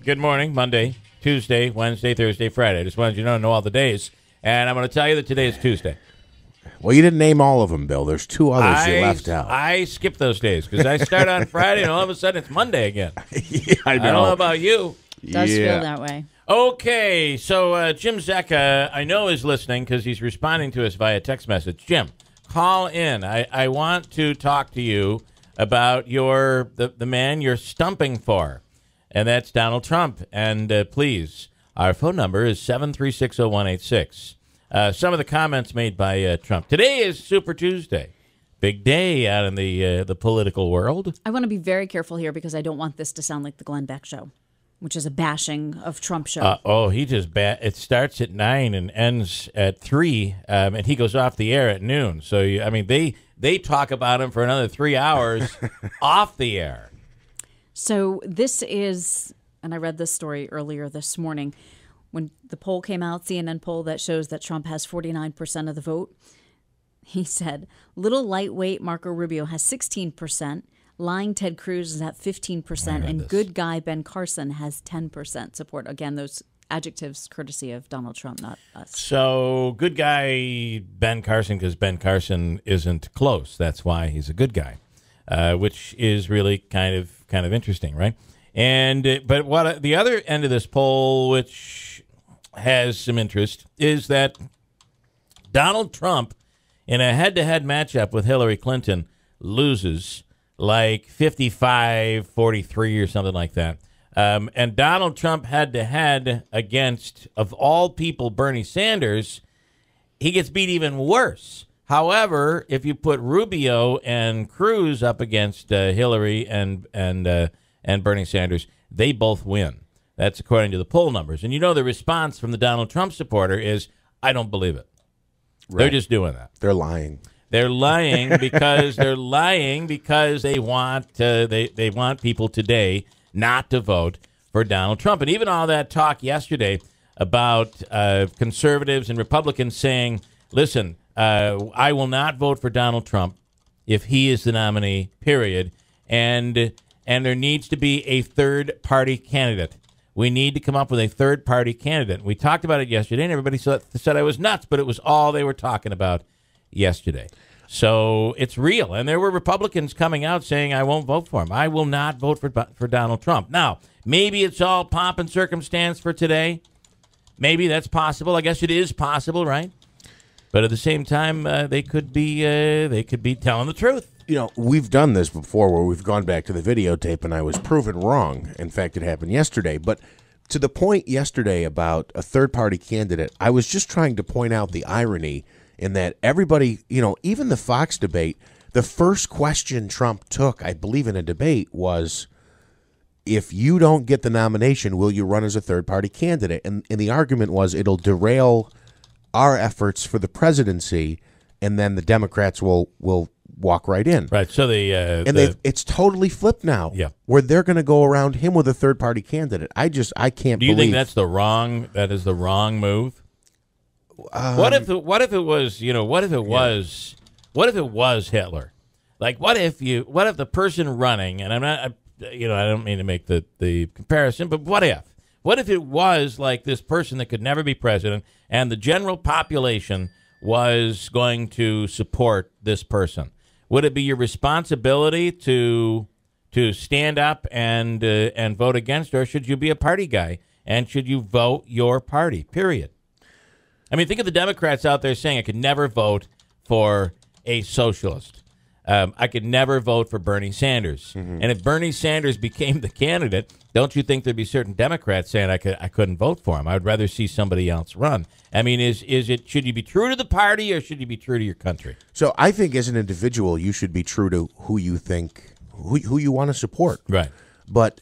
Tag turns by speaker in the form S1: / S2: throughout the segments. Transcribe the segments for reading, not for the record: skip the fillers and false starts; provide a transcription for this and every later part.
S1: Good morning. Monday, Tuesday, Wednesday, Thursday, Friday. I just wanted you to know all the days. And I'm going to tell you that today is Tuesday.
S2: Well, you didn't name all of them, Bill. There's two others you left out.
S1: I skipped those days because I start on Friday and all of a sudden it's Monday again.
S2: Yeah, I know.
S1: I don't know about you.
S3: It does feel that way.
S1: Okay, so Jim Zecca, I know, is listening because he's responding to us via text message. Jim, call in. I want to talk to you about the man you're stumping for, and that's Donald Trump. And please, our phone number is 7360186. Some of the comments made by Trump. Today is Super Tuesday. Big day out in the political world.
S3: I want to be very careful here because I don't want this to sound like the Glenn Beck show, which is a bashing of Trump show.
S1: He just it starts at 9 and ends at 3, and he goes off the air at noon. So they talk about him for another 3 hours off the air.
S3: So this is, and I read this story earlier this morning, when the poll came out, CNN poll that shows that Trump has 49% of the vote. He said, little lightweight Marco Rubio has 16%. Lying Ted Cruz is at 15%, and good guy Ben Carson has 10% support. Again, those adjectives courtesy of Donald Trump, not us.
S1: So good guy Ben Carson, because Ben Carson isn't close. That's why he's a good guy, which is really kind of interesting, right? And but what the other end of this poll, which has some interest, is that Donald Trump, in a head-to-head matchup with Hillary Clinton, loses like 55-43 or something like that. And Donald Trump head-to-head against, of all people, Bernie Sanders, he gets beat even worse. However, if you put Rubio and Cruz up against Hillary and Bernie Sanders, they both win. That's according to the poll numbers. And the response from the Donald Trump supporter is, I don't believe it. Right. They're just doing that.
S2: They're lying.
S1: They're lying because they want they want people today not to vote for Donald Trump. And even all that talk yesterday about conservatives and Republicans saying, listen, I will not vote for Donald Trump if he is the nominee, period. And there needs to be a third-party candidate. We need to come up with a third-party candidate. We talked about it yesterday, and everybody said I was nuts, but it was all they were talking about yesterday. So it's real. And there were Republicans coming out saying, I won't vote for him. I will not vote for Donald Trump. Now, maybe it's all pomp and circumstance for today. Maybe that's possible. I guess it is possible, right? But at the same time, they could be telling the truth.
S2: We've done this before where we've gone back to the videotape and I was proven wrong. In fact, it happened yesterday. But to the point yesterday about a third-party candidate, I was just trying to point out the irony in that everybody, even the Fox debate, the first question Trump took, I believe in a debate, was, if you don't get the nomination, will you run as a third-party candidate? And the argument was it'll derail our efforts for the presidency, and then the Democrats will walk right in.
S1: Right. So
S2: it's totally flipped now.
S1: Yeah.
S2: Where they're going to go around him with a third party candidate. I can't believe.
S1: Do you think that is the wrong move? What if it was Hitler? Like what if the person running, and I'm not I don't mean to make the comparison, but what if it was like this person that could never be president and the general population was going to support this person? Would it be your responsibility to stand up and vote against, or should you be a party guy and should you vote your party? Period. I mean, think of the Democrats out there saying I could never vote for a socialist. I could never vote for Bernie Sanders. Mm-hmm. And if Bernie Sanders became the candidate, don't you think there'd be certain Democrats saying I couldn't vote for him? I'd rather see somebody else run. I mean, should you be true to the party or should you be true to your country?
S2: So I think as an individual, you should be true to who you think, who you want to support.
S1: Right.
S2: But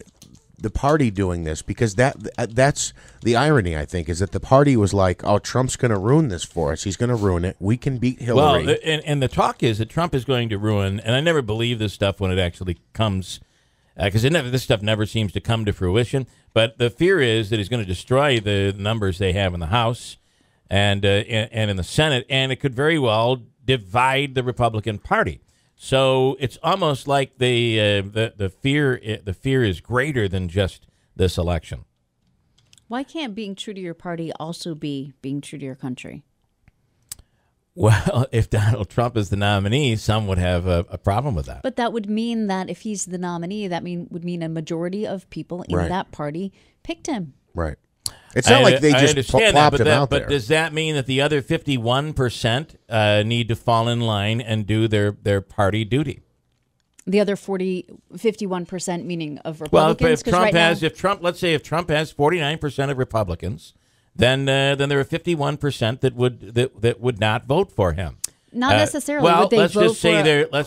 S2: the party doing this, because that's the irony, I think, is that the party was like, oh, Trump's going to ruin this for us. He's going to ruin it. We can beat Hillary.
S1: Well, and the talk is that Trump is going to ruin, and I never believe this stuff when it actually comes, because this stuff never seems to come to fruition. But the fear is that he's going to destroy the numbers they have in the House and in the Senate, and it could very well divide the Republican Party. So it's almost like the fear is greater than just this election.
S3: Why can't being true to your party also be being true to your country?
S1: Well, if Donald Trump is the nominee, some would have a problem with that.
S3: But that would mean that if he's the nominee, would mean a majority of people in that party picked him.
S2: Right. It's not like they just plopped him out there.
S1: But does that mean that the other 51% need to fall in line and do their party duty?
S3: The other 51% meaning of Republicans?
S1: Well, if Trump has 49% of Republicans, then there are 51% that would not vote for him.
S3: Not necessarily.
S1: Well,
S3: would they
S1: let's
S3: vote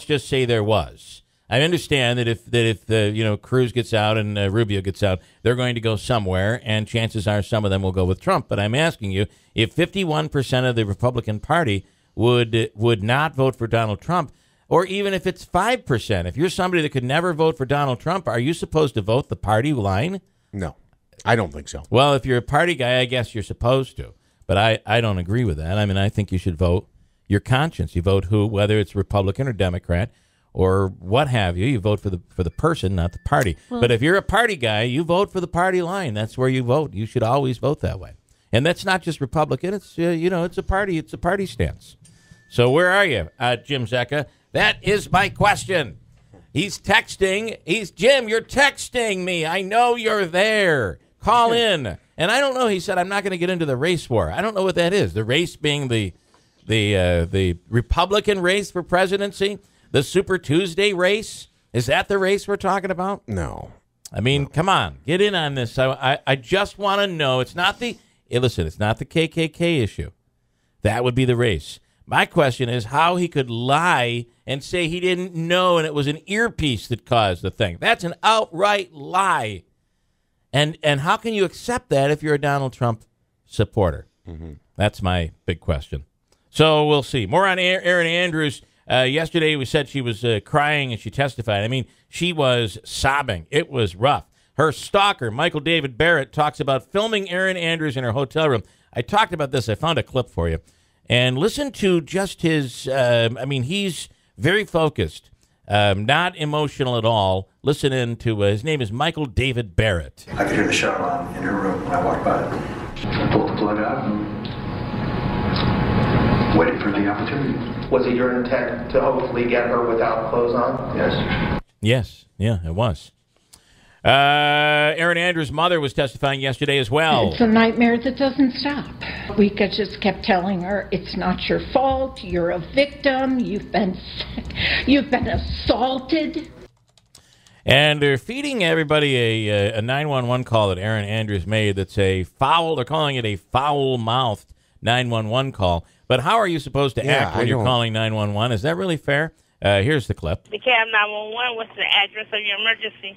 S1: just say there was. I understand that if Cruz gets out and Rubio gets out, they're going to go somewhere, and chances are some of them will go with Trump. But I'm asking you, if 51% of the Republican Party would not vote for Donald Trump, or even if it's 5%, if you're somebody that could never vote for Donald Trump, are you supposed to vote the party line?
S2: No, I don't think so.
S1: Well, if you're a party guy, I guess you're supposed to. But I don't agree with that. I mean, I think you should vote your conscience. You vote whether it's Republican or Democrat or what have you. You vote for the person, not the party. Well, but if you're a party guy, you vote for the party line. That's where you vote. You should always vote that way. And that's not just Republican. It's it's a party. It's a party stance. So where are you, Jim Zecca? That is my question. He's texting. Jim, you're texting me. I know you're there. Call in. And I don't know. He said, I'm not going to get into the race war. I don't know what that is. The race being the Republican race for presidency, the Super Tuesday race. Is that the race we're talking about?
S2: No.
S1: I mean, come on, get in on this. I just want to know. It's not the KKK issue. That would be the race. My question is how he could lie and say he didn't know and it was an earpiece that caused the thing. That's an outright lie. And how can you accept that if you're a Donald Trump supporter? Mm-hmm. That's my big question. So we'll see. More on Erin Andrews. Yesterday we said she was crying and she testified. I mean, she was sobbing. It was rough. Her stalker, Michael David Barrett, talks about filming Erin Andrews in her hotel room. I talked about this. I found a clip for you. And listen to just his, he's very focused, not emotional at all. Listen in to, his name is Michael David Barrett.
S4: I could hear the shower on in her room when I walked by. I pulled the plug out and waited for the opportunity.
S5: Was it your intent to hopefully get her without clothes on?
S4: Yes.
S1: Yes, yeah, it was. Erin Andrews' mother was testifying yesterday as well.
S6: It's a nightmare that doesn't stop. We just kept telling her, it's not your fault, you're a victim, you've been assaulted.
S1: And they're feeding everybody a 911 call that Erin Andrews made that's they're calling it a foul-mouthed 911 call. But how are you supposed to act when you're calling 911? Is that really fair? Here's the clip.
S7: The cab 911, what's the address of your emergency?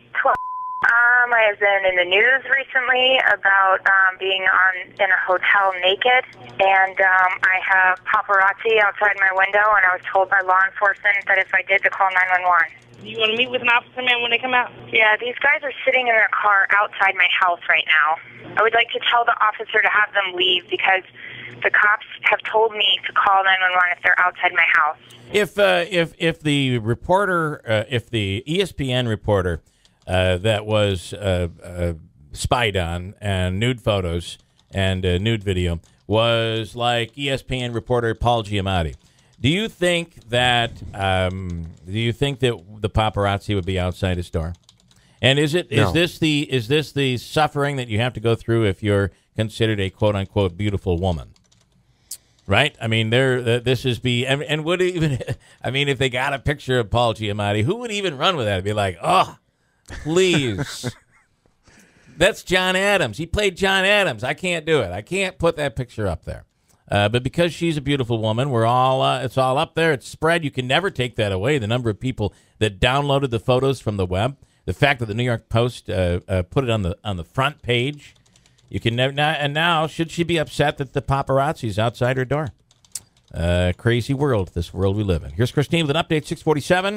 S8: I have been in the news recently about being in a hotel naked, and I have paparazzi outside my window, and I was told by law enforcement that if I did to call 911.
S7: You want to meet with an officer, man, when they come out?
S8: Yeah, these guys are sitting in their car outside my house right now. I would like to tell the officer to have them leave because the cops have told me to call 911 if they're outside my house.
S1: If the reporter, if the ESPN reporter that was spied on and nude photos and nude video was like ESPN reporter Paul Giamatti, do you think that the paparazzi would be outside his door? And is this the suffering that you have to go through if you're considered a quote unquote beautiful woman? Right? I mean, and would even, I mean, if they got a picture of Paul Giamatti, who would even run with that? It'd be like, oh, please. That's John Adams. He played John Adams. I can't do it. I can't put that picture up there. But because she's a beautiful woman, it's all up there. It's spread. You can never take that away. The number of people that downloaded the photos from the web, the fact that the New York Post put it on the front page. You can never. And now, should she be upset that the paparazzi's outside her door? Crazy world, this world we live in. Here's Christine with an update, 647.